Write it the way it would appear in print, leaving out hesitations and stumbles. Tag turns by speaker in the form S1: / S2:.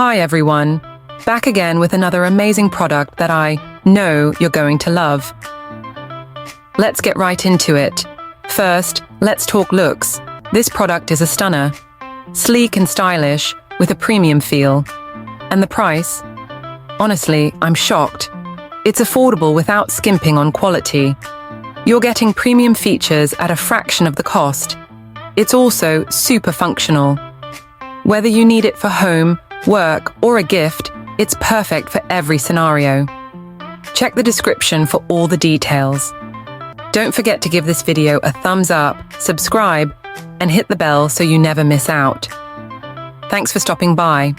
S1: Hi everyone, back again with another amazing product that I know you're going to love. Let's get right into it. First, let's talk looks. This product is a stunner. Sleek and stylish, with a premium feel. And the price? Honestly, I'm shocked. It's affordable without skimping on quality. You're getting premium features at a fraction of the cost. It's also super functional. Whether you need it for home, work, or a gift, it's perfect for every scenario. Check the description for all the details. Don't forget to give this video a thumbs up, subscribe, and hit the bell so you never miss out. Thanks for stopping by.